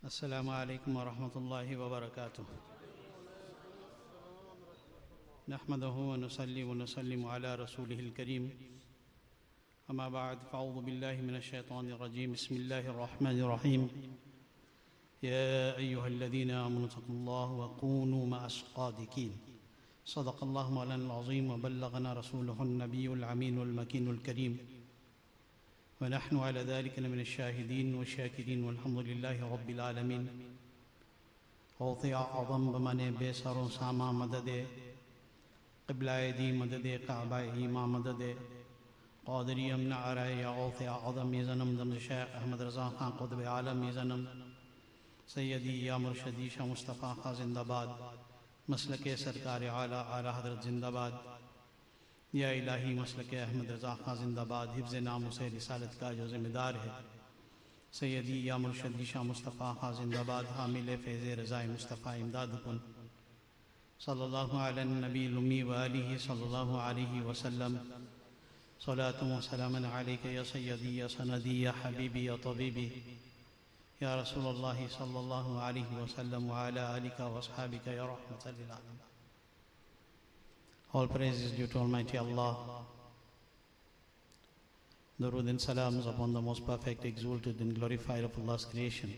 अस्सलामु अलैकुम वरहमतुल्लाहि वबरकातुह। नहमदुहु व नुसल्ली व नुसल्लिमु अला रसूलिहिल करीम। अम्मा बअद फ़अऊज़ु बिल्लाहि मिनश शैतानिर रजीम। बिस्मिल्लाहिर रहमानिर रहीम। या अय्युहल्लज़ीना आमनु तक़ुल्लाह व कूनू मअस सादिक़ीन। सदक़ल्लाहु मौलाना अज़ीम व बल्लगना रसूलुहुन नबियुल अमीनुल मकीनुल करीम व नहनु अला ज़ालिका लमिनश शाहिदीन व शाकिरीन वल्हम्दुलिल्लाहि रब्बिल आलमीन। गौसे आज़म बमने बेसरो सामा मददे क़िबलाए दी मददे काबाए ईमा मददे क़ादरी अमन आराए या गौसे आज़म ये ज़नम दम शेख अहमद रज़ा खां क़ुतब आलम ये ज़नम सैयदी या मुर्शदी शाह मुस्तफ़ा खां जिंदाबाद। मसलके सरकार आला आला हज़रत जिंदाबाद। या इलाही मसलके अहमद रज़ा खां जिंदाबाद। हिफ्ज़ नाम से रिसालत का जो ज़िम्मेदार है सैयदी या मुर्शदी शाह मुस्तफ़ा खां जिंदाबाद। हामिल फ़ैज़ रज़ाए मुस्तफ़ा इमदादकुन सल्लल्लाहु अलैहि नबील उम्मी व आलिहि सल्लल्लाहु अलैहि वसल्लम। सलातु व सलामन अलैका या सय्यदी या सनदी या हबीबी या तबीबी या रसूलल्लाह सल्लल्लाहु अलैहि वसल्लम व अला आलिका व अस्हाबिका या रहमतल लिल आलमीन। All praise is due to Almighty Allah. Durood and salams upon the most perfect, exalted and glorified of Allah's creation,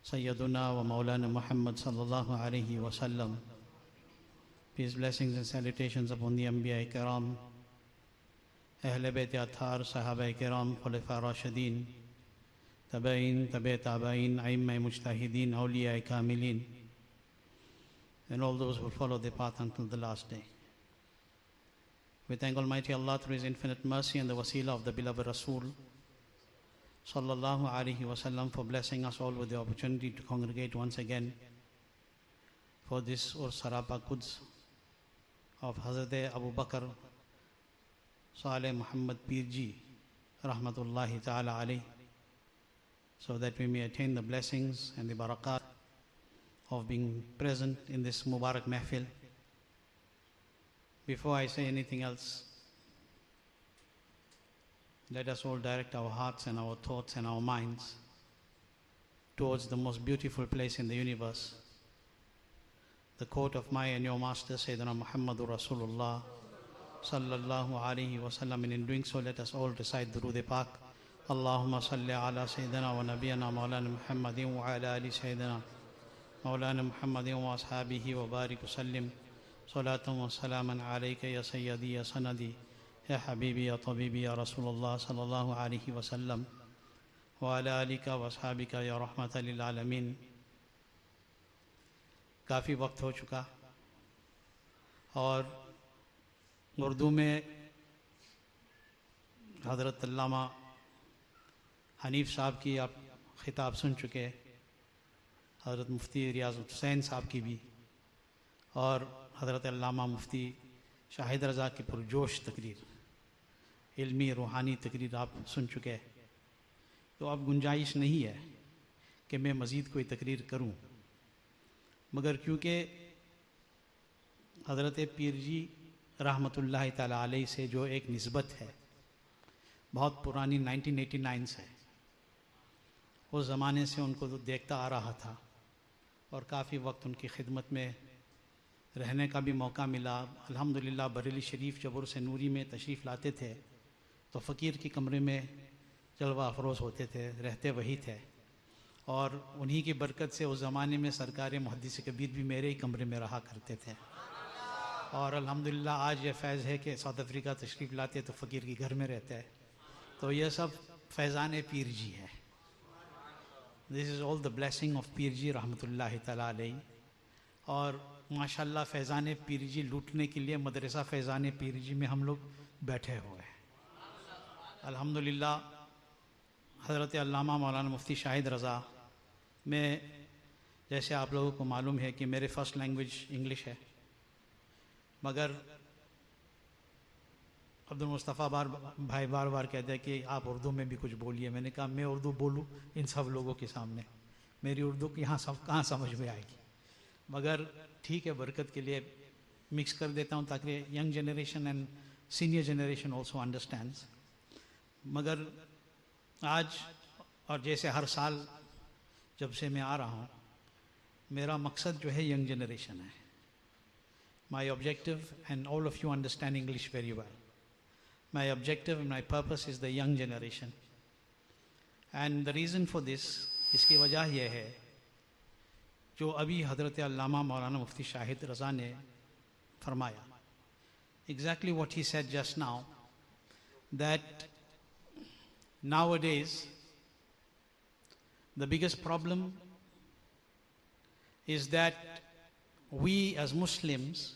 Sayyiduna wa Maulana Muhammad sallallahu alayhi wa sallam. Peace, blessings and salutations upon the Anbiya Kiram, Ahle Bayt Athar, Sahaba Kiram, Khulafa Rashidin, Tabain, Tabain, Aimma Mujtahidin, Awliya Kamilin, and all those who follow the path until the last day. We thank Almighty Allah through His infinite mercy and the wasila of the beloved Rasul sallallahu alaihi wasallam for blessing us all with the opportunity to congregate once again for this Sarapa Quds of Hazrat Abu Bakr Saleh Muhammad Pirji rahmatullahi ta'ala alayhi, so that we may attain the blessings and the barakat of being present in this Mubarak Mahfil. Before I say anything else, let us all direct our hearts and our thoughts and our minds towards the most beautiful place in the universe, the court of my and your master Sayyidina Muhammadur Rasulullah sallallahu alaihi wasallam. And in doing so, let us all recite Durood Pak. Allahumma salli ala Sayyidina wa Nabiyana Maulana Muhammadin wa ala ali Sayyidina Maulana Muhammadin wa ashabihi wa barik wa sallim. Salatu wa salaman alayka ya sayyidi ya sanadi ya habibi ya tabibi ya Rasulullah sallallahu alayhi wa sallam wa ala alika wa ashabika ya rahmatan lil alamin. काफ़ी वक्त हो चुका और उर्दू में हज़रत अल्लामा हनीफ साहब की आप ख़िताब सुन चुके, हज़रत मुफ्ती रियाज़ हुसैन साहब की भी, और हज़रत अल्लामा मुफ्ती शाहिद रज़ा की पुरजोश तकरीर, इल्मी रूहानी तकरीर आप सुन चुके। तो अब गुंजाइश नहीं है कि मैं मज़ीद कोई तकरीर करूं, मगर क्योंकि हज़रत पीर जी रहमतुल्लाहि ताला अलैहि से जो एक निस्बत है बहुत पुरानी 1989 से, उस ज़माने से उनको तो देखता आ रहा था और काफ़ी वक्त उनकी खिदमत में रहने का भी मौका मिला। अल्हम्दुलिल्लाह बरेली शरीफ जब उर्स नूरी में तशरीफ़ लाते थे तो फ़कीर की कमरे में जलवा अफरोज़ होते थे, रहते वही थे, और उन्हीं की बरकत से उस ज़माने में सरकार मुहद्दिस कबीर भी मेरे ही कमरे में रहा करते थे। और अल्हम्दुलिल्लाह आज ये फ़ैज़ है कि साउथ अफ्रीका तशरीफ़ लाते तो फ़कीर के घर में रहते हैं। तो ये सब फैज़ान पीर जी है। This is all the blessing of पीर जी रहमतुल्लाहि तआला अलैहि। और माशाल्लाह फैज़ान पीर जी लूटने के लिए मदरसा फैज़ान पीर जी में हम लोग बैठे हुए हैं। अल्हम्दुलिल्लाह हज़रत अल्लामा मौलाना मुफ्ती शाहिद रज़ा में, जैसे आप लोगों को मालूम है कि मेरे फ़र्स्ट लैंग्वेज इंग्लिश है, मगर अब्दुल मुस्तफ़ा भाई बार बार कहते हैं कि आप उर्दू में भी कुछ बोलिए। मैंने कहा मैं उर्दू बोलूँ इन सब लोगों के सामने, मेरी उर्दू की यहाँ सब कहाँ समझ में आएगी, मगर ठीक है बरकत के लिए मिक्स कर देता हूँ ताकि young generation and senior generation also understands. मगर आज और जैसे हर साल जब से मैं आ रहा हूँ, मेरा मकसद जो है यंग जनरेशन है. My objective, and all of you understand English very well, my objective and my purpose is the young generation. And the reason for this, इसकी वजह यह है जो अभी हज़रत अल्लामा मौलाना मुफ्ती शाहिद रज़ा ने फरमाया. Exactly what he said just now, that nowadays the biggest problem is that we as Muslims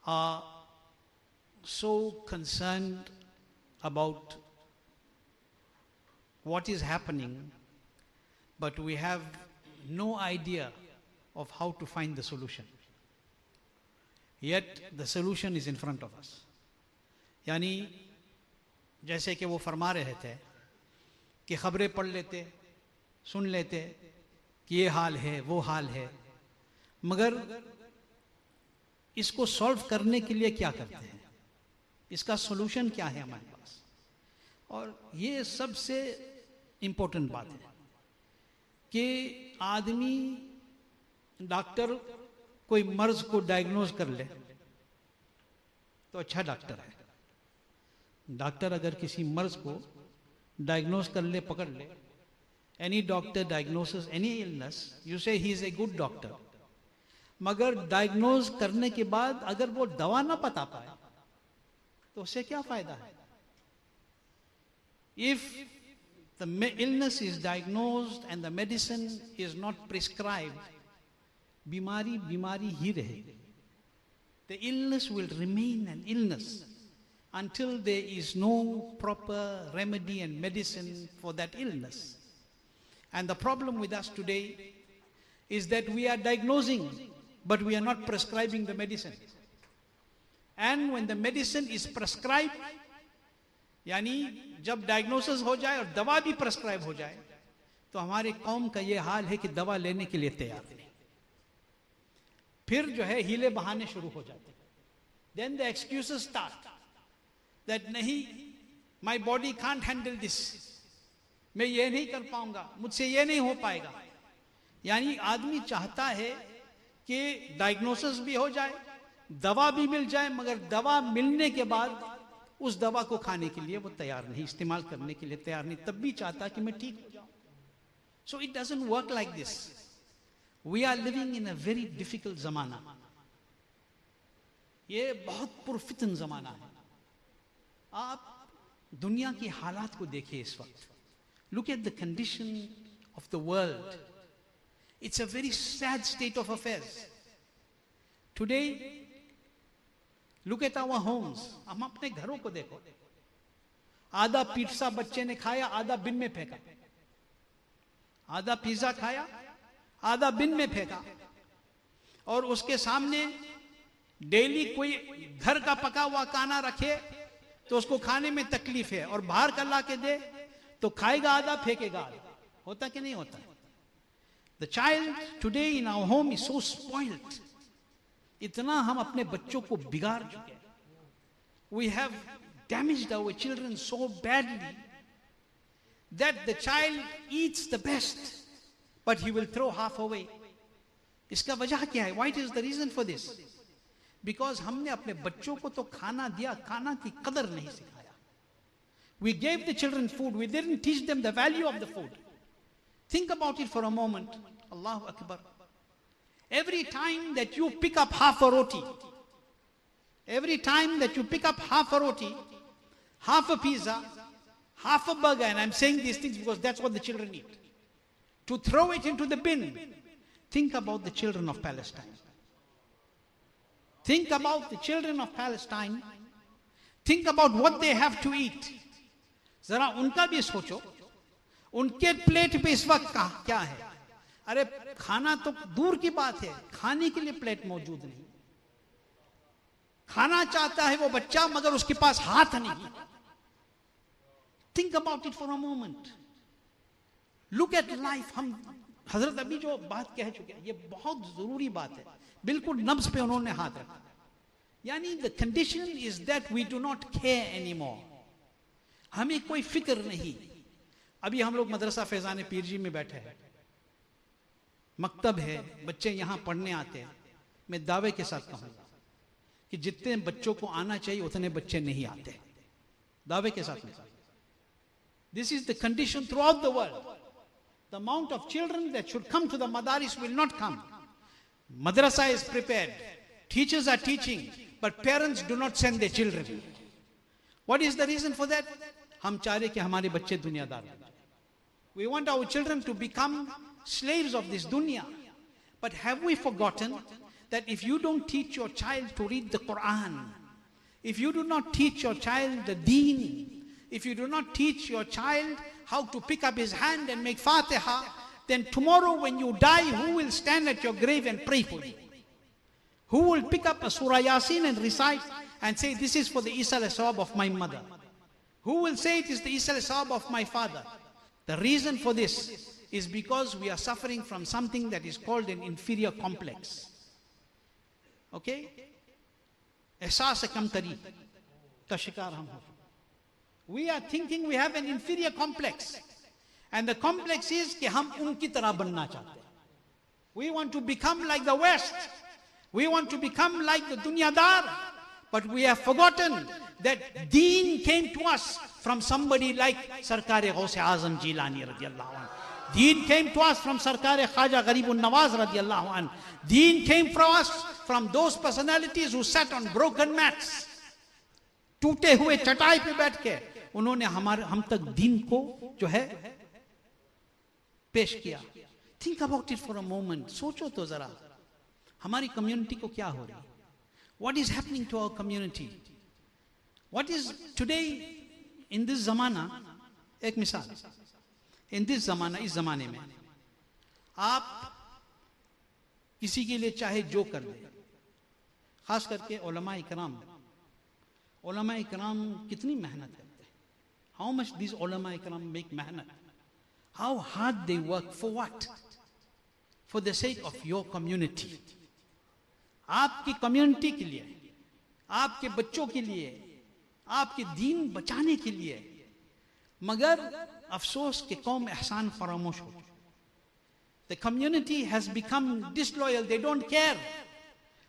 are so concerned about what is happening, but we have no idea of how to find the solution. Yet the solution is in front of us. यानी जैसे कि वो फरमा रहे थे कि खबरें पढ़ लेते, सुन लेते कि ये हाल है, वो हाल है, मगर इसको सॉल्व करने के लिए क्या करते हैं, इसका सॉल्यूशन क्या है हमारे पास. और ये सबसे इम्पोर्टेंट बात है कि आदमी, डॉक्टर कोई मर्ज को डायग्नोज कर ले तो अच्छा डॉक्टर है. डॉक्टर अगर किसी मर्ज को डायग्नोज कर ले, पकड़ ले, any doctor diagnosis any illness, you say he is a good doctor. मगर डायग्नोज करने के बाद अगर वो दवा ना बता पाए तो उससे क्या फायदा है. If the illness is diagnosed and the medicine is not prescribed, बीमारी बीमारी ही रहेगी. The illness will remain an illness until there is no proper remedy and medicine for that illness. And the problem with us today is that we are diagnosing, but we are not prescribing the medicine. And when the medicine is prescribed, यानी जब diagnosis हो जाए और दवा भी prescribe हो जाए, तो हमारे कौम का ये हाल है कि दवा लेने के लिए तैयार नहीं. फिर जो है हीले बहाने शुरू हो जाते. Then the excuses start that नहीं, my body can't handle this, मैं ये नहीं कर पाऊंगा, मुझसे ये नहीं हो पाएगा. यानी आदमी चाहता है कि डायग्नोसिस भी हो जाए, दवा भी मिल जाए, मगर दवा मिलने के बाद उस दवा को खाने के लिए वो तैयार नहीं, इस्तेमाल करने के लिए तैयार नहीं, तब भी चाहता कि मैं ठीक हो जाऊं. So it doesn't work like this. We are living in a very difficult जमाना. ये बहुत पुरफितन जमाना है. आप दुनिया की हालात को देखिए इस वक्त. Look at the condition of the world. It's a very sad state of affairs. Today, look at our homes. हम अपने घरों को देखो. आधा पिज्जा बच्चे ने खाया, आधा बिन में फेंका. आधा पिज्जा खाया, आधा बिन में फेंका. और उसके सामने डेली कोई घर का पका हुआ खाना रखे तो उसको खाने में तकलीफ है, और बाहर का ला के दे तो खाएगा आधा, फेंकेगा आधा. होता कि नहीं होता? The child today in our home is so spoiled. इतना हम अपने बच्चों को बिगाड़ चुके हैं. We have damaged our children so badly that the child eats the best, but he will throw half away. इसका वजह क्या है? What is the reason for this? Because हमने अपने बच्चों को तो खाना दिया, खाना की कदर नहीं सिखाया. We gave the children food, we didn't teach them the value of the food. Think about it for a moment. Allahu Akbar. Every time that you pick up half a roti, every time that you pick up half a roti, half a pizza, half a burger, and I'm saying these things because that's what the children eat, to throw it into the bin. Think about the children of Palestine. Think about the children of Palestine. Think about what they have to eat. जरा उनका भी सोचो. उनके plate पे इस वक्त क्या है? अरे खाना तो दूर की बात है, खाने के लिए प्लेट मौजूद नहीं. खाना चाहता है वो बच्चा, मगर उसके पास हाथ नहीं. Think about it for a moment. Look at life. हम हजरत अभी जो बात कह चुके हैं, ये बहुत जरूरी बात है. बिल्कुल नब्ज पे उन्होंने हाथ रखा. यानी the condition is that we do not care anymore. हमें कोई फिक्र नहीं. अभी हम लोग मदरसा फैजान पीरजी में बैठे हैं, मकतब है, बच्चे यहां पढ़ने आते हैं। मैं दावे के साथ कहूंगा कि जितने बच्चों को आना चाहिए उतने बच्चे नहीं आते, दावे के साथ। This is the condition through out the world. The amount of children that should come to the madaris will not come. Madrasa is prepared, teachers are teaching, but parents do not send their children. What is the reason for that? हम चाह रहे कि हमारे बच्चे दुनियादार बन जाएं. We want our children to become slaves of this dunya. But have we forgotten that if you don't teach your child to read the Quran, if you do not teach your child the deen, if you do not teach your child how to pick up his hand and make Fatiha, then tomorrow when you die, who will stand at your grave and pray for you? Who will pick up a Surah Yasin and recite and say, this is for the Isal Asab of my mother? Who will say it is the Isal Asab of my father? The reason for this is because we are suffering from something that is called an inferior complex. Okay? Ehsaas kamtari ka shikar hum ho. We are thinking we have an inferior complex. And the complex is कि हम उनकी तरह बनना चाहते हैं. We want to become like the West. We want to become like the dunyadar. But we have forgotten that deen came to us from somebody like Sarkar-e Ghaus-e-Azam Jilani radiyallahu anhu. Deen came to us from Sarkar-e Khaja Gharibun Nawaz radiyallahu anhu. Deen came from us from those personalities who sat on broken mats. टूटे हुए चटाई पे बैठ के उन्होंने हम तक दीन को जो है पेश किया. Think about it for a moment. सोचो तो जरा हमारी कम्युनिटी को क्या हो रहा है. What is happening to our community. What is today in this जमाना. एक मिसाल, इन दिस जमाना, इस जमाने में आप किसी के लिए चाहे जो कर दे, खास करके उलमा इकराम. उलमा इकराम कितनी मेहनत करते हैं. हाउ मच दिस उलमा इकराम मेक मेहनत. How hard they work. For what? For the sake of your community. आपकी कम्युनिटी के लिए, आपके बच्चों के लिए, आपके दीन बचाने के लिए. मगर अफसोस कि कौम एहसान फरामोश हो. The community has become disloyal. They don't care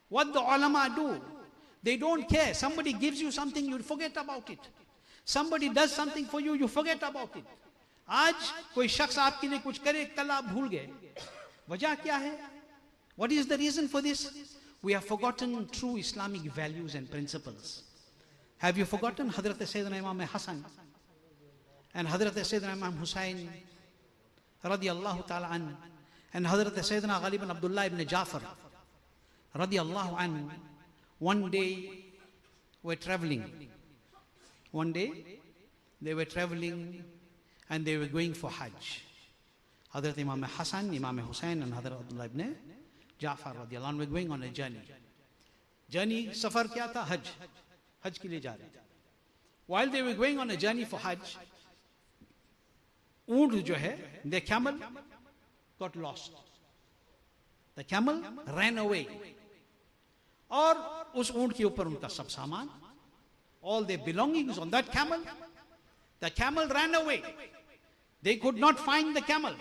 what the ulama do. They don't care. Somebody gives you something, you forget about it. Somebody does something for you, you forget about it. आज कोई शख्स आपके लिए कुछ करे, कल आप भूल गए. वजह क्या है? What is the reason for this? We have forgotten true Islamic values and principles. Have you forgotten Hazrat Sayyidina Imam Hassan and Hazrat Sayyidina Imam Hussain radiyallahu ta'ala an, and Hazrat Sayyidina Ghalib ibn Abdullah ibn Jafar radiyallahu an? One day were traveling. One day they were traveling and they were going for Hajj. Hazrat Imam Hassan, Imam Hussain and Hazrat Abdullah ibn Jafar radiyallahu anhu were going on a journey. Journey, safar kya tha? Hajj. Hajj ke liye ja rahe the. While they were going on a journey for Hajj, ऊंट जो है, the camel got lost. The camel ran away. और उस ऊंट के ऊपर उनका सब सामान, all their belongings on that camel. The camel ran away. They could not find the camel.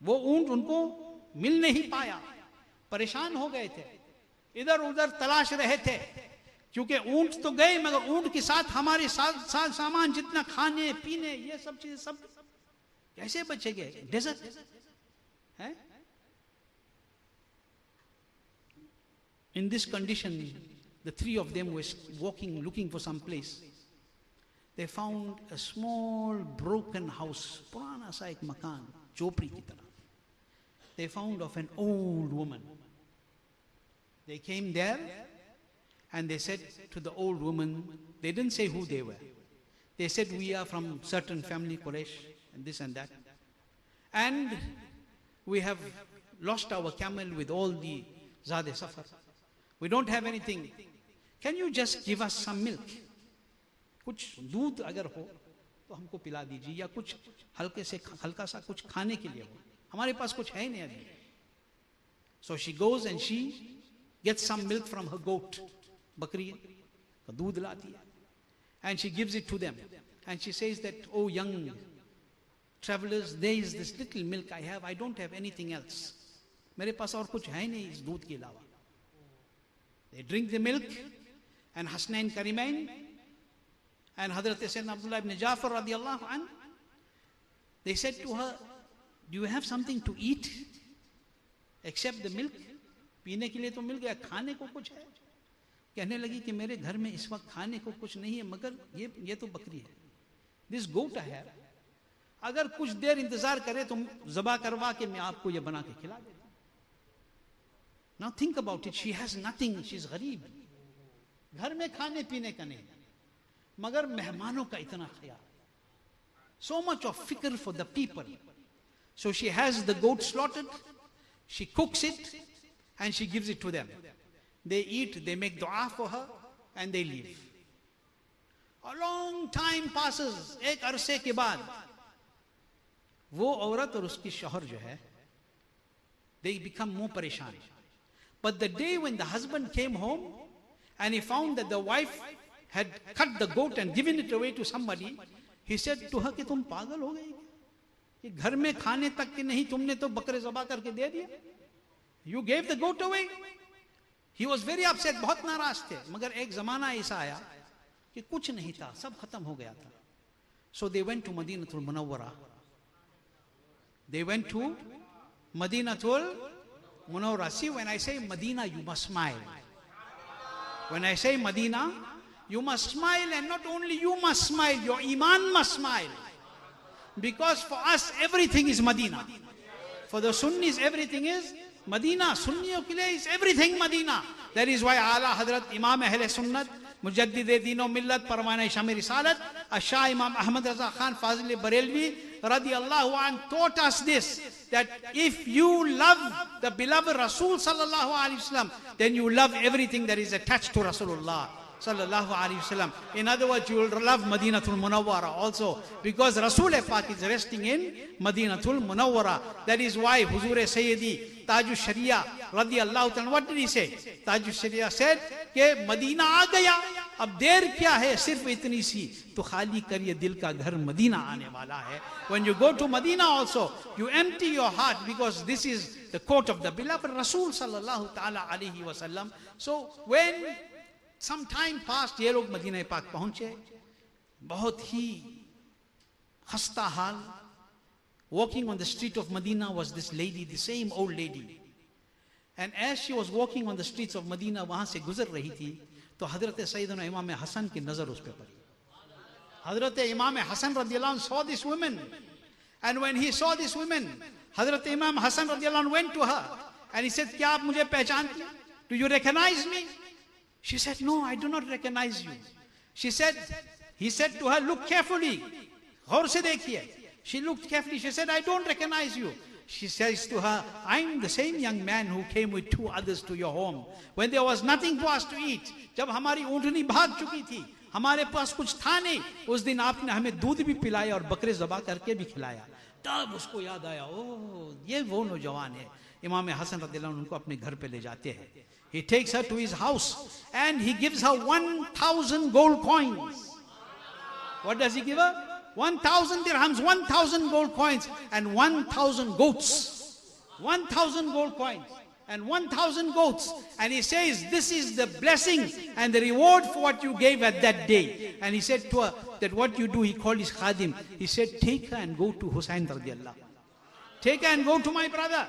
वो ऊंट उनको मिल नहीं पाया. परेशान हो गए थे, इधर उधर तलाश रहे थे. क्योंकि ऊंट तो गए, मगर ऊंट के साथ हमारे साथ सामान जितना खाने पीने ये सब चीजें सब कैसे बचेंगे. डेजर्ट है. In this condition, the three of them were walking, looking for some place. They found a small broken house, पुराना सा एक मकान, झोपड़ी की तरह. They found of an old woman. They came there and they said to the old woman, they didn't say who they were. They said, we are from certain family, Quraysh, and this and that. And we have lost our camel with all the Zade Safar. We don't have anything. Can you just give us some milk? कुछ दूध अगर हो तो हमको पिला दीजिए, या कुछ हल्का सा कुछ खाने के लिए हो. हमारे पास कुछ है नहीं अभी. So she goes and she gets some milk from her goat, बकरी का दूध लाती है, and she gives it to them, and she says that, oh young travelers, there is this little milk I have, I don't have anything else. मेरे पास और कुछ है नहीं इस दूध के अलावा. They drink the milk, and Hasnain Karimain and Hazrat Sayyidina Abdullah ibn Jafar radiallahu anhu, they said to her, do you have something to eat except the milk? पीने के लिए तो मिल गया, खाने को कुछ है? कहने लगी कि मेरे घर में इस वक्त खाने को कुछ नहीं है, मगर ये तो बकरी है. This goat I have, अगर कुछ देर इंतजार करे तो ज़बा करवा के मैं आपको ये बना के खिला देता. Now think about it, she has nothing, she's गरीब, घर में खाने पीने का नहीं, मगर मेहमानों का इतना ख्याल. So much of fikr for the people. So she has the goat slaughtered, she cooks it, and she gives it to them. They eat, they make dua for her, and they leave. A long time passes. एक अरसे के बाद वो औरत और उसकी शौहर जो है, they become more परेशान. But the day when the husband came home and he found that the wife had cut the goat and given it away to somebody, he said to her कि तुम पागल हो गई कि घर में खाने तक के नहीं, तुमने तो बकरे ज़बा करके दे दिया. You gave the goat away. He was very upset, बहुत नाराज थे. मगर एक जमाना ऐसा आया कि कुछ नहीं था, सब खत्म हो गया था. So they went to Madinatul Munawwara. They went to Madinatul Munawwara. See, when I say Medina, you must smile. When I say Medina, you must smile, and not only you must smile, your iman must smile. Because for us, everything is Medina. For the Sunnis, everything is Medina. Sunniyon ke liye is everything Medina. That is why Ala Hadrat Imam Ahle Sunnat, Mujaddid Deen-o Millat, Parwana Shami Risalat, Shah Imam Ahmad Raza Khan Fazil Barelvi radiyallahu anh taught us this, that if you love the beloved Rasul sallallahu alaihi wasallam, then you love everything that is attached to Rasulullah sallallahu alaihi wasallam. In other words, you will love Madinatul Munawwara also, because Rasul Pak is resting in Madinatul Munawwara. That is why Huzur Sayyidi Tajul Sharia radiyallahu ta'ala, what did he say? Tajul Sharia said कि Medina आ गया, अब देर क्या है, सिर्फ इतनी सी तो खाली करिए दिल का घर, मदीना आने वाला है. When you go to Medina also, you empty your heart, because this is the court of the beloved Rasul sallallahu ta'ala alaihi wasallam. So when some time passed, ये लोग मदीना पाक पहुंचे, बहुत ही खस्ता हाल. Walking on the street of Medina was this lady, the same old lady. And as she was walking on the streets of Medina, वहां से गुजर रही थी, तो हजरत सैयदना इमाम हसन की नजर उस पे पड़ी. हजरत इमाम हसन रदियल्लाहु saw this woman, and when he saw this woman, हजरत इमाम हसन रदियल्लाहु went to her and he said, क्या आप मुझे पहचानती हैं? Do you recognize me? She said, no, I do not recognize you. He said to her, look carefully. गौर से देखिए. She looked carefully. She said, I don't recognize you. She says to her, I'm the same young man who came with two others to your home when there was nothing for us to eat. जब हमारी ऊँटनी भाग चुकी थी, हमारे पास कुछ था नहीं, उस दिन आपने हमें दूध भी पिलाया और बकरे ज़बा करके भी खिलाया. तब उसको याद आया, ओ ये वो नौजवान है. इमाम हसन रज़ियल्लाहु अन्हु उनको अपने घर पे ले जाते हैं. He takes her to his house and he gives her 1,000 gold coins. What does he give her? 1,000 dirhams, 1,000 gold coins, and 1,000 goats. 1,000 gold coins and 1,000 goats. And he says, this is the blessing and the reward for what you gave at that day. And he said to her that what you do, he called his khadim. He said, take her and go to Hussain radiallahu. Take her and go to my brother.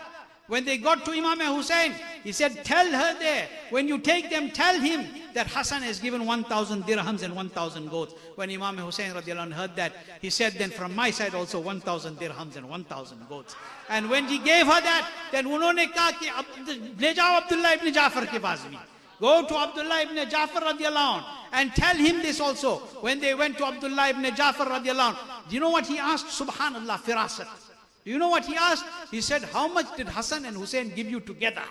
When they got to Imam Hussain, he said, tell her there, when you take them, tell him that Hassan has given 1,000 dirhams and 1,000 goats. When Imam Hussain radiallahu anh heard that, he said, then from my side also 1,000 dirhams and 1,000 goats. And when he gave her that, then उन्होंने कहा कि ले जाओ Abdullah ibn Jafar के पास भी. Go to Abdullah ibn Jafar radiallahu anh and tell him this also. When they went to Abdullah ibn Jafar radiallahu anh, do you know what he asked? Subhanallah, firasat. Do you know what he asked? He said, how much did Hassan and Hussein give you together?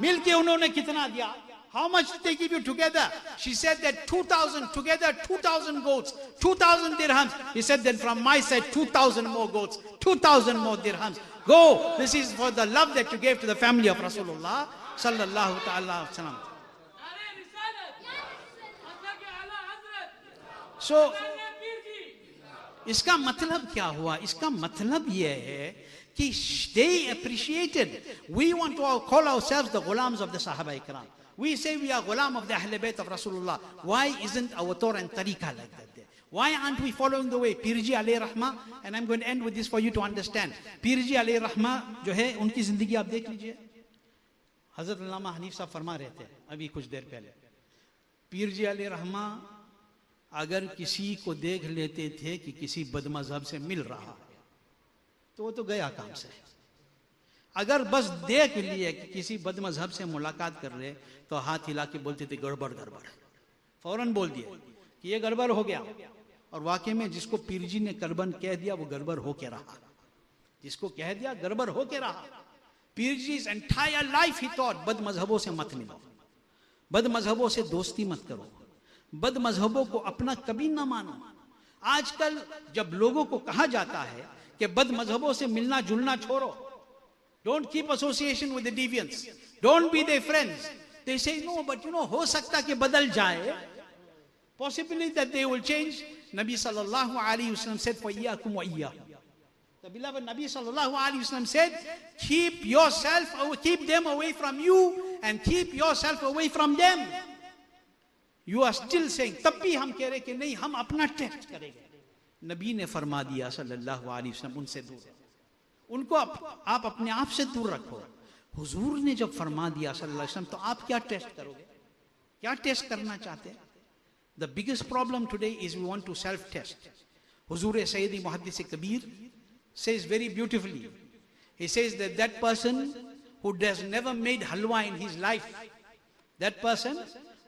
Milke unhone kitna diya? How much did they give you together? She said that 2,000 together, 2,000 goats, 2,000 dirhams. He said, then from my side, 2,000 more goats, 2,000 more dirhams. Go, this is for the love that you gave to the family of Rasulullah sallallahu ta'ala wasallam. So, इसका मतलब क्या हुआ? इसका मतलब यह है कि they appreciated. We want to call ourselves the gulams of the Sahaba Ikram. We say we are ghulam of the Ahl Bayt of Rasulullah. Why isn't our Torah and tariqah like that there? Why aren't we following the way? Pirji alayhi rahma, and I'm going to end with this for you to understand. Pirji alayhi rahma जो है उनकी जिंदगी आप देख लीजिए. हजरत अल्लामा हनीफ साहब फरमा रहे थे अभी कुछ देर पहले, पीरजी अलैहि रहमा अगर किसी को देख लेते थे कि किसी बदमजहब से मिल रहा है तो वो तो गया काम से. अगर बस देख लिए कि किसी बदमजहब से मुलाकात कर रहे तो हाथ हिला के बोलते थे गड़बड़ गड़बड़, फौरन बोल दिए कि ये गड़बड़ हो गया. और वाकई में जिसको पीरजी ने गड़बड़ कह दिया वो गड़बड़ हो के रहा. जिसको कह दिया गड़बड़ हो के रहा. पीरजी's entire life he thought बद मजहबों से मत मिलो, बद मजहबों से दोस्ती मत करो, बद मजहबों को अपना कभी ना मानो. आजकल जब लोगों को कहा जाता है कि बद मजहबों से मिलना जुलना छोड़ो, don't keep association with the deviants, don't be their friends, they say no but हो सकता कि बदल जाए, possibly that they will change. Nabi sallallahu alaihi wasallam said for iyyakum wa iyyahum. The beloved Nabi sallallahu alaihi wasallam said, keep them away from you and keep yourself away from them. You are still saying, तब भी हम कह रहे कि नहीं हम अपना test करेंगे. नबी ने फरमा दिया सल्लल्लाहु अलैहि वसल्लम उनसे दूर, उनको आप अपने आप से दूर रखो. हुजूर ने जब फरमा दिया सल्लल्लाहु अलैहि वसल्लम तो आप क्या टेस्ट करोगे? क्या टेस्ट करना चाहते हैं? The biggest problem today is we want to self test. Hazur सैयदी Muhaddis Kabir says very beautifully, he says that person who has never made halwa in his life, that person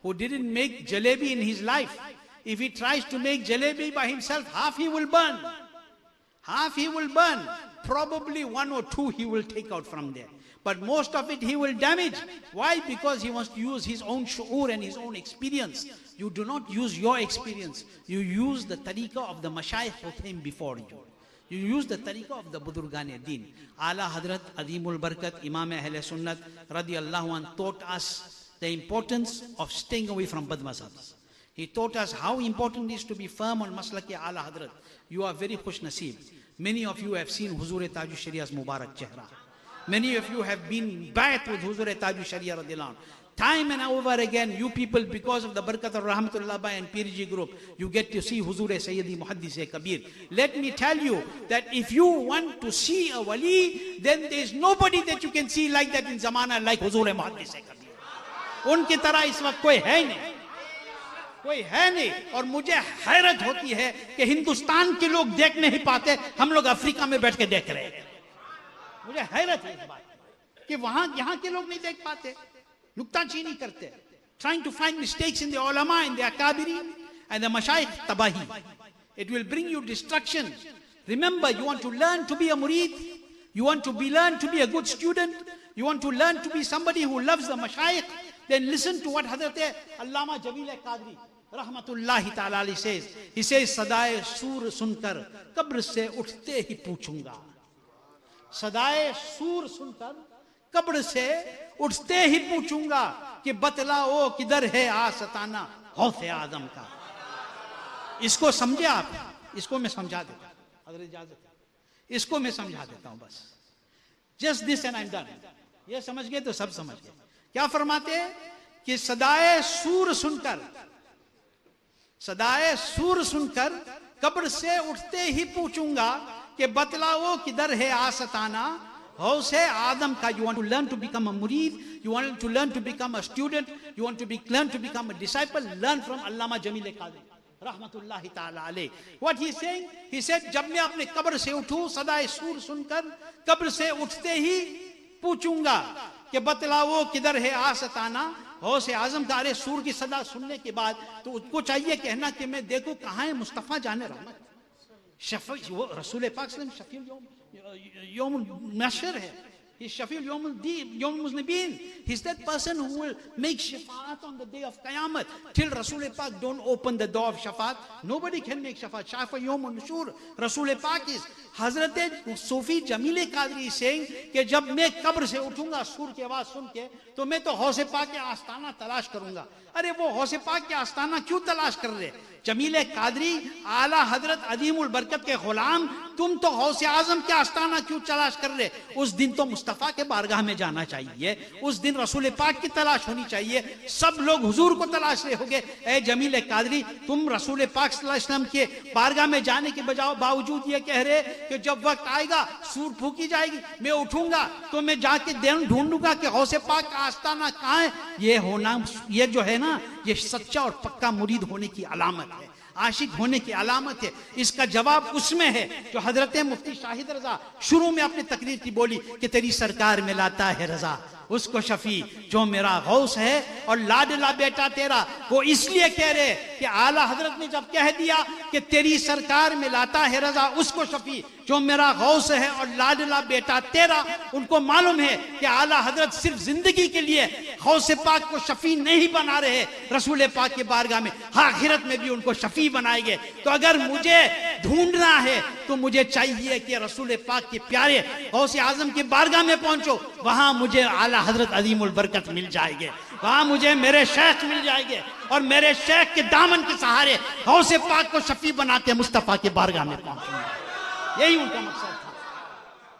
who didn't make jalebi in his life, if he tries to make jalebi by himself, half he will burn. Half he will burn. Probably 1 or 2 he will take out from there. But most of it he will damage. Why? Because he wants to use his own shu'ur and his own experience. You do not use your experience. You use the tariqah of the mashayikh who came before you. You use the tariqah of the Budurgan-e-Din. Ala Hadrat Adimul Barkat Imam Ahl Sunnat radiyallahu anh taught us the importance of staying away from bad mazhabs. He taught us how important it is to be firm on maslaki Ala Hadrat. You are very khush nasib. Many of you have seen Huzur Taju Sharia's Mubarak Chehra. Many of you have been bayat with Huzur Taju Sharia radiyallahu anh. Time and over again, you people, because of the Barakat of Rahmatullah Bai and Pirji group, you get to see Huzur Sayyidi Muhaddis Kabir. Let me tell you that if you want to see a wali, then there is nobody that you can see like that in Zamana like Huzur Muhaddis Kabir. उनकी तरह इस वक्त कोई है नहीं, कोई है नहीं. और मुझे हैरत होती है कि हिंदुस्तान के लोग देख नहीं पाते, हम लोग अफ्रीका में बैठ के देख रहे हैं. मुझे हैरत है इस बात कि वहां यहाँ के लोग नहीं देख पाते, नुक्ताचीनी करते, trying to find mistakes in the ulama, in the akabirin and the mashayikh tabahi. It will bring you destruction. Remember, you want to learn to be a murid, you want to learn to be a good student, you want to learn to be somebody who loves the mashayikh, then listen to what Hazrat Allama Jamil Qadri rahmatullahi ta'ala alayhi says. He says, sadaye sur sunkar kabr se uthte hi पूछूंगा. सदाए सूर सुनकर कब्र से उठते ही पूछूंगा कि बतलाओ किधर है आसताना हौसे आदम का. इसको समझे आप? इसको मैं समझा देता हूं, अगर इजाजत है इसको मैं समझा देता हूं बस. Just this and I am done. ये समझ गए तो सब समझ गए. क्या फरमाते कि सदाए सूर सुनकर कब्र से उठते ही पूछूंगा कि बतलाओ किधर है आसताना हौसे आदम का. You want to learn to become a murid, you want to learn to become a student, you want to learn to become a disciple, learn from Allama Jamil Qadri rahmatullahi ta'ala alayh. What he is saying? He said, जब मैं अपने कब्र से उठूं, सदाए सूर सुनकर कब्र से उठते ही पूछूंगा कि बतलाओ किधर है आसताना हौसे आजम का. अरे सूर की सदा सुनने के बाद तो उसको चाहिए कहना कि मैं देखूं कहां है मुस्तफा जाने रहमत, शफी वो रसूल पाक सल्लल्लाहु अलैहि वसल्लम, शफी यौम महशर है. He's Shafi'ul Yawmul Muznibin. He's that person who will make shafaat on the day of Qiyamah. Till Rasul Pak don't open the door of shafaat, nobody can make shafaat. Shafa Yawmul Nushur, Rasul Pak is. Hazrat Sufi Jamil Qadri is saying कि जब मैं कब्र से उठूंगा सुर की आवाज सुन के तो मैं तो हौसे पाक के आस्ताना तलाश करूंगा। अरे वो हौसे पाक के आस्ताना क्यों तलाश कर रहे? जमील कादरी आला हजरत अदीमुल बरकत के गुलाम, तुम तो हौसे आजम के आस्ताना क्यों तलाश कर रहे? उस दिन तो मुस्तफ़ा के बारगाह में जाना चाहिए, उस दिन रसूल पाक की तलाश होनी चाहिए। सब लोग हुजूर को तलाश रहे होंगे। ए जमील कादरी, तुम रसूल पाक सल्लल्लाहु अलैहि वसल्लम के बारगाह में जाने के बावजूद ये कह रहे कि जब वक्त आएगा सूर फूकी जाएगी, मैं उठूंगा तो मैं जाके ढूंढूंगा कि हौसे पाक का आस्ताना कहाँ है। ये होना, ये जो है ना, ये सच्चा और पक्का मुरीद होने की अलामत है, आशिक होने की अलामत है। इसका जवाब उसमें है जो हजरत मुफ्ती शाहिद रजा शुरू में अपनी तकरीर की बोली कि तेरी सरकार में लाता है रजा उसको शफी जो मेरा गौस है और लाडला बेटा तेरा। वो इसलिए कह रहे कि आला हजरत ने जब कह दिया कि तेरी सरकार में लाता है रजा उसको शफी जो मेरा गौस है और लाडला बेटा तेरा, उनको मालूम है कि आला हजरत सिर्फ जिंदगी के लिए गौसे पाक को शफी नहीं बना रहे, रसूल पाक के बारगाह में आखिरत में भी उनको शफी बनाएंगे। तो अगर मुझे ढूंढना है तो मुझे चाहिए कि रसूल पाक के प्यारे गौसे आजम के बारगाह में पहुंचो, वहां मुझे आला हजरत अदीमुल बरकत मिल जाएंगे, वहां मुझे मेरे शेख मिल जाएंगे और मेरे शेख के दामन के सहारे गौसे पाक को शफी बना के मुस्तफा के बारगाह में पहुंचूंगा। यही उनका मकसद था।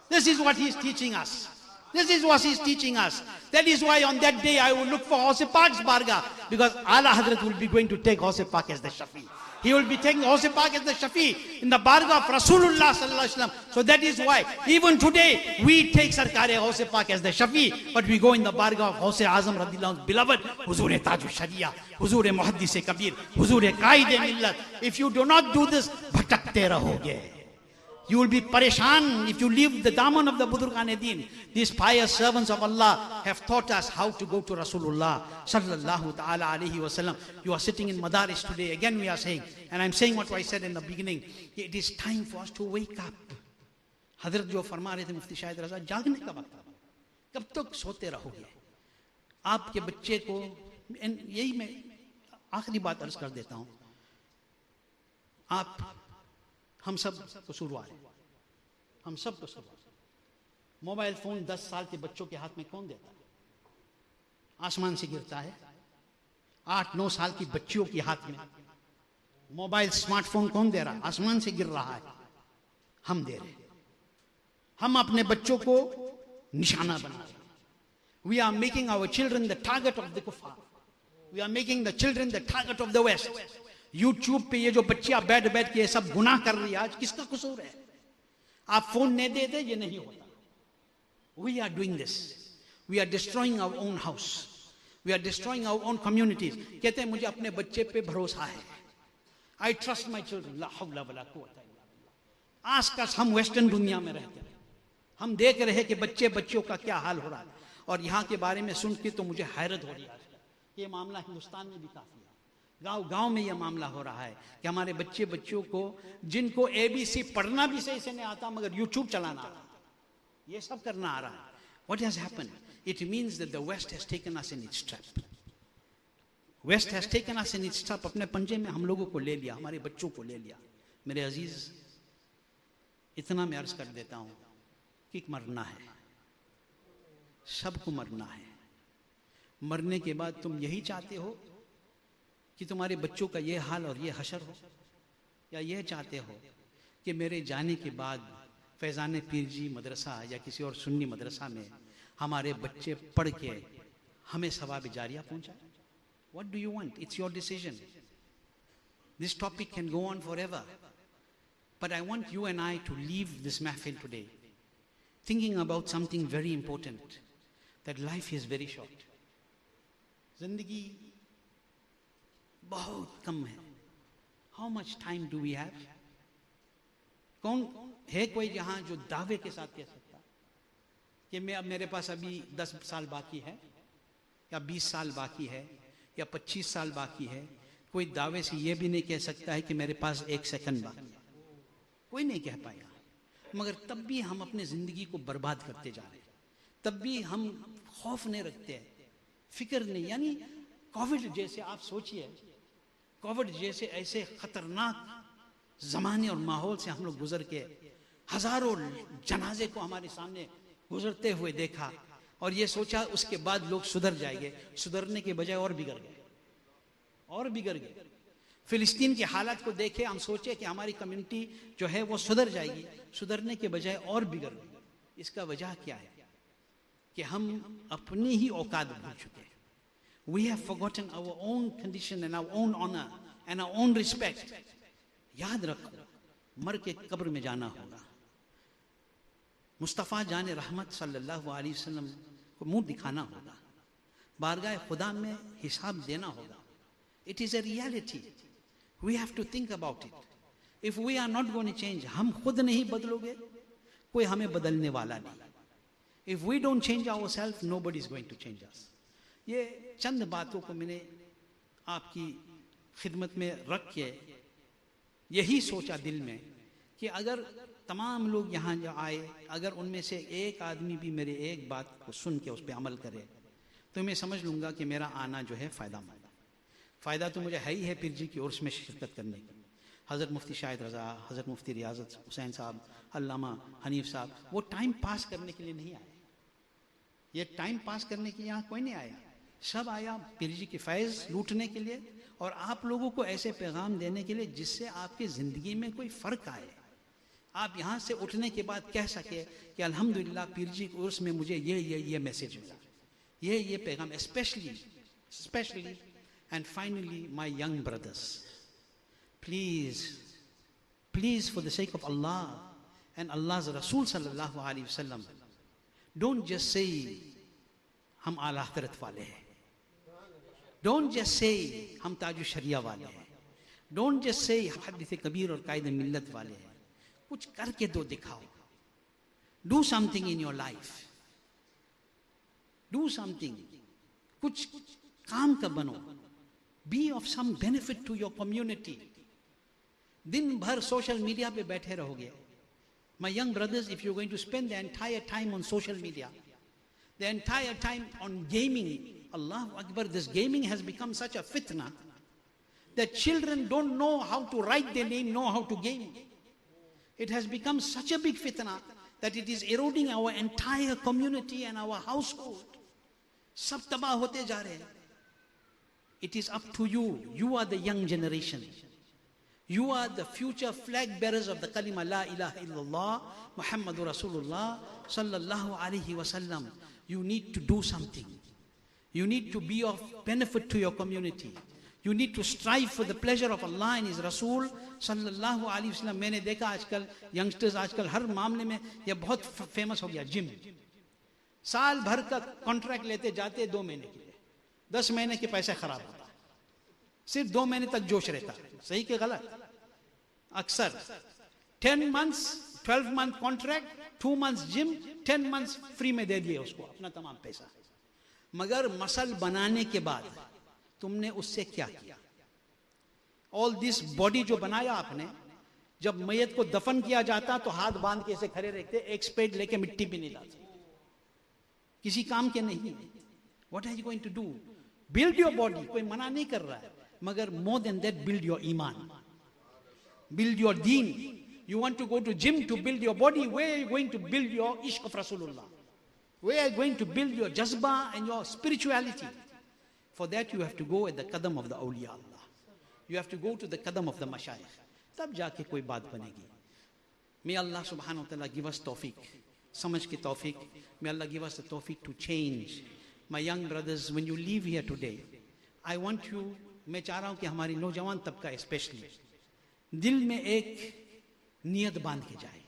This is what he is teaching us. This is what he is teaching us. That is why on that day I will look for Ghaus Pak's bargah, because Ala Hazrat will be going to take Ghaus Pak as the Shafi. He will be taking Ghaus Pak as the Shafi in the bargah of Rasulullah sallallahu alaihi wasallam. So that is why even today we take Sarkar-e Ghaus Pak as the Shafi, but we go in the bargah of Ghaus Azam radhiyallahu anhu, beloved Huzur-e Taj al-Sharia, Huzur-e Muhaddis-e Kabir, Huzur-e Qaid-e Millat. If you do not do this, bhatakte rahoge. You will be pareshan if you leave the daman of the Budurgan-e-Din. These pious servants of Allah have taught us how to go to Rasulullah sallallahu ta'ala alayhi wa sallam. You are sitting in Madaris today. Again we are saying, and I'm saying what I said in the beginning, it is time for us to wake up. Hazrat jo farma rahe the Mufti Shahid Raza, jagne ka waqt hai. Kab tak sote rahoge? Aapke bacche ko, yahi main aakhri baat arz kar deta hu. Aap हम सब कसूरवार हैं, हम सब कसूरवार। Mobile phone 10 साल के बच्चों के हाथ में कौन देता है? आसमान से गिरता है। 8-9 साल की बच्चियों के हाथ में मोबाइल स्मार्टफोन कौन दे रहा है? आसमान से गिर रहा है, हम दे रहे हैं। हम अपने बच्चों को निशाना बना रहे हैं। We are making our children the target of the kuffar. We are making the children the target of the West. YouTube पे ये जो बच्चियां बैठ बैठ के ये सब गुनाह कर रही है, आज किसका कसूर है? आप फोन नहीं देते, ये नहीं होता। We are doing this. We are destroying our own house. We are destroying our own communities. कहते हैं मुझे अपने बच्चे पे भरोसा है. I trust my children. ला हौला वला कुव्वता इल्ला बिल्लाह। आजकल हम वेस्टर्न दुनिया में रहते हैं, हम देख रहे हैं कि बच्चियों का क्या हाल हो रहा है, और यहाँ के बारे में सुन के तो मुझे हैरत हो रही है। ये मामला हिंदुस्तान में भी काफी है। गांव में यह मामला हो रहा है कि हमारे बच्चियों को, जिनको ABC पढ़ना भी सही से नहीं आता मगर YouTube चलाना आ रहा है, ये सब करना आ रहा है। What has happened? It means that the West has taken us in its trap. West has taken us in its trap. अपने पंजे में हम लोगों को ले लिया, हमारे बच्चों को ले लिया। मेरे अजीज, इतना मैं अर्ज कर देता हूं कि मरना है, सबको मरना है। मरने के बाद तुम यही चाहते हो कि तुम्हारे बच्चों का ये हाल और ये हशर हो, या ये चाहते हो कि मेरे जाने के बाद फैज़ान पीर जी मदरसा या किसी और सुन्नी मदरसा में हमारे बच्चे पढ़ के हमें सवाब जारिया पहुंचाए? What do you want? It's your decision. This topic can go on forever, but I want you and I to leave this mahfil today thinking about something very important, that life is very short. जिंदगी बहुत कम है। How much time do we have? कौन है कोई जहां जो दावे के साथ कह सकता कि मैं अब मेरे पास अभी 10 साल बाकी है, या 20 साल बाकी है, या 25 साल बाकी है? कोई दावे से यह भी नहीं कह सकता है कि मेरे पास 1 सेकंड बाकी है। कोई नहीं कह पाया। मगर तब भी हम अपने जिंदगी को बर्बाद करते जा रहे हैं। तब भी हम खौफ नहीं रखते हैं, फिक्र नहीं। यानी कोविड जैसे, आप सोचिए, कोविड जैसे ऐसे खतरनाक जमाने और माहौल से हम लोग गुजर के हजारों जनाजे को हमारे सामने गुजरते हुए देखा और ये सोचा उसके बाद लोग सुधर जाएंगे। सुधरने के बजाय और बिगड़ गए, और बिगड़ गए। फिलिस्तीन के हालात को देखे, हम सोचे कि हमारी कम्युनिटी जो है वो सुधर जाएगी, सुधरने के बजाय और बिगड़ गई। इसका वजह क्या है कि हम अपनी ही औकात भूल चुके हैं। We have forgotten our own condition and our own honor and our own respect. याद रखो, मर के कब्र में जाना होगा। मुस्तफ़ा जान रहमत सल्लल्लाहु अलैहि वसल्लम को मुंह दिखाना होगा, बारगाह खुदा में हिसाब देना होगा। It is a reality. We have to think about it. If we are not going to change, हम खुद नहीं बदलोगे, कोई हमें बदलने वाला नहीं। If we don't change ourselves, nobody is going to change us. ये चंद बातों को मैंने आपकी खिदमत में रख के यही सोचा दिल में कि अगर तमाम लोग यहाँ जो आए, अगर उनमें से एक आदमी भी मेरे एक बात को सुन के उस पर अमल करे तो मैं समझ लूँगा कि मेरा आना जो है फ़ायदा मंद। फ़ायदा तो मुझे है ही है पीर जी की उर्स में शिरकत करने की। हज़रत मुफ्ती शाहिद रज़ा, हज़रत मुफ्ती रियाज़त हुसैन साहब, अल्लामा हनीफ साहब, वो टाइम पास करने के लिए नहीं आए। ये टाइम पास करने के लिए यहाँ कोई नहीं आया, सब आया पीर जी की फैज़ लूटने के लिए और आप लोगों को ऐसे पैगाम देने के लिए जिससे आपकी ज़िंदगी में कोई फ़र्क आए। आप यहाँ से उठने के बाद कह सके कि अल्हम्दुलिल्लाह पीर जी के उर्स में मुझे ये मैसेज मिला, ये पैगाम। Specially and finally my young brothers, please for the sake of Allah and Allah's रसूल सल्लल्लाहु अलैहि वसल्लम, डोंट जस्ट से हम आला हज़रत वाले हैं, डोंट जस्ट से हम ताजु शरिया वाले हैं, डोंट जस्ट से हदीस कबीर और कायदे मिल्लत वाले हैं। कुछ करके दो दिखाओ। Do something in your life, do something, कुछ काम का बनो, be of some benefit to your community. दिन भर सोशल मीडिया पे बैठे रहोगे। My young brothers, if you're going to spend the entire time on social media, the entire time on gaming, Allahu Akbar, this gaming has become such a fitna that children don't know how to write their name, know how to game. It has become such a big fitna that it is eroding our entire community and our household. Sab tabah hote ja rahe hain. It is up to you. You are the young generation. You are the future flag bearers of the kalima la ilaha illallah Muhammadur Rasulullah sallallahu alaihi wasallam. You need to do something. You need to be of benefit to your community. You need to strive for the pleasure of Allah and His Rasul sallallahu alaihi wasallam. मैंने देखा आजकल youngsters आजकल हर मामले में ये बहुत famous हो गया। जिम साल भर का कॉन्ट्रैक्ट लेते जाते 2 महीने के लिए, 10 महीने के पैसे खराब होता, सिर्फ 2 महीने तक जोश रहता। सही के गलत? अक्सर 10 months 12 month contract, 2 months gym, 10 months free में दे दिए उसको अपना तमाम पैसा। मगर मसल बनाने के बाद तुमने उससे क्या किया? ऑल दिस बॉडी जो बनाया आपने, जब मैयत को दफन किया जाता तो हाथ बांध के ऐसे खड़े रहते, एक स्पेड लेके मिट्टी भी नहीं डालते, किसी काम के नहीं। What are you going to do? Build your body, कोई मना नहीं कर रहा है, मगर more than that build your ईमान, बिल्ड योर दीन। You want to go to gym to build your body, where are you going to build your इश्क ऑफ रसूलुल्लाह? Where are you going to build your jazba and your spirituality? For that you have to go at the qadam of the awliya Allah. You have to go to the qadam of the mashayikh. तब जाके कोई बात बनेगी। May Allah subhanahu wa ta'ala give us tawfiq, समझ की तौफीक। May Allah give us the tawfiq to change. My young brothers, when you leave here today, I want you, मैं चाह रहा हूँ कि हमारी नौजवान तबका स्पेशली दिल में एक नियत बांध के जाए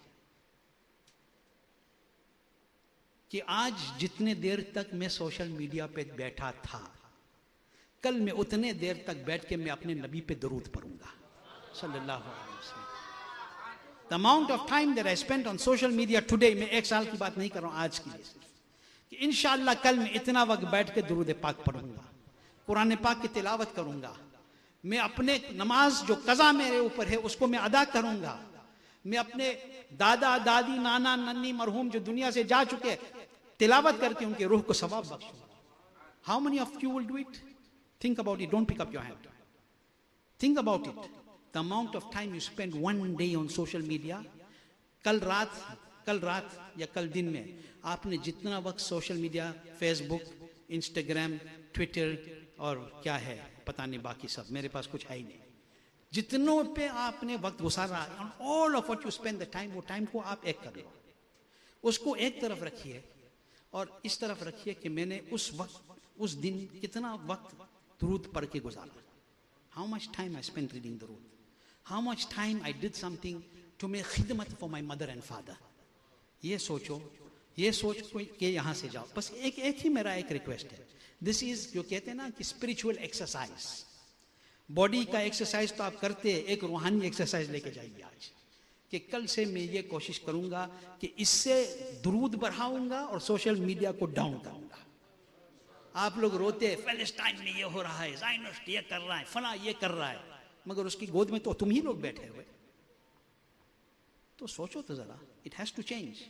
कि आज जितने देर तक मैं सोशल मीडिया पे बैठा था, कल मैं उतने देर तक बैठ के मैं अपने नबी पे दरूद पढ़ूंगा सल्लल्लाहु अलैहि वसल्लम। The amount of time that I spent on social media today, मैं 1 साल की बात नहीं कर रहा हूं, आज की लिए, कि इंशाअल्लाह कल मैं इतना वक्त बैठ के दरूद पाक पढ़ूंगा, कुरान पाक की तिलावत करूंगा, मैं अपने नमाज जो कज़ा मेरे ऊपर है उसको मैं अदा करूंगा, मैं अपने दादा दादी नाना नन्नी मरहूम जो दुनिया से जा चुके तिलावत करके उनके रूह को सवाब बख्शूंगा। How many of you will do it? Think about it, don't pick up your hand. Think about it, the amount of time you spend one day on social media. कल रात या कल दिन में आपने जितना वक्त social media, Facebook, Instagram, Twitter और क्या है पता नहीं बाकी सब, मेरे पास कुछ है ही नहीं, जितनों पे आपने वक्त गुजारा, all of what you spend the time, वो टाइम को आप एक कर लो, उसको एक तरफ रखिए और इस तरफ रखिए कि मैंने उस वक्त, उस दिन कितना वक्त दुरूद पढ़ के गुजारा। How much time I spend reading दुरूद, how much time I did something to make खिदमत for my mother and father. ये सोचो, ये सोच के यहाँ से जाओ। बस एक ही मेरा एक रिक्वेस्ट है, दिस इज जो कहते हैं ना कि स्पिरिचुअल एक्सरसाइज। बॉडी का एक्सरसाइज तो आप करते हैं, एक रूहानी एक्सरसाइज लेके जाइए आज, कि कल से मैं ये कोशिश करूंगा कि इससे दुरूद बढ़ाऊंगा और सोशल मीडिया को डाउन करूंगा। आप लोग रोते हैं पैलेस्टाइन में ये हो रहा है, ज़ायनिस्ट ये कर रहा है, फला ये कर रहा है, मगर उसकी गोद में तो तुम ही लोग बैठे हुए। तो सोचो तो जरा, it has to change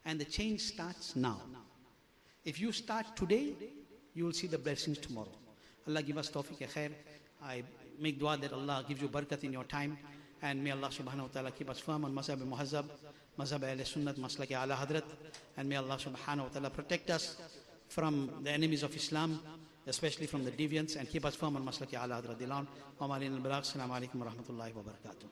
and the change starts now. If you start today you will see the blessings tomorrow. Allah give us tawfiq and khair. I make dua that Allah gives you barakat in your time, and may Allah subhanahu wa ta'ala keep us firm on mazhab muhazzab, mazhab ahl sunnat, maslak ala hadrat, and may Allah subhanahu wa ta'ala protect us from the enemies of Islam, especially from the deviants, and keep us firm on maslak ala hadrat. Dilan wa malin al-balagh. Assalamu alaikum wa rahmatullahi wa barakatuh.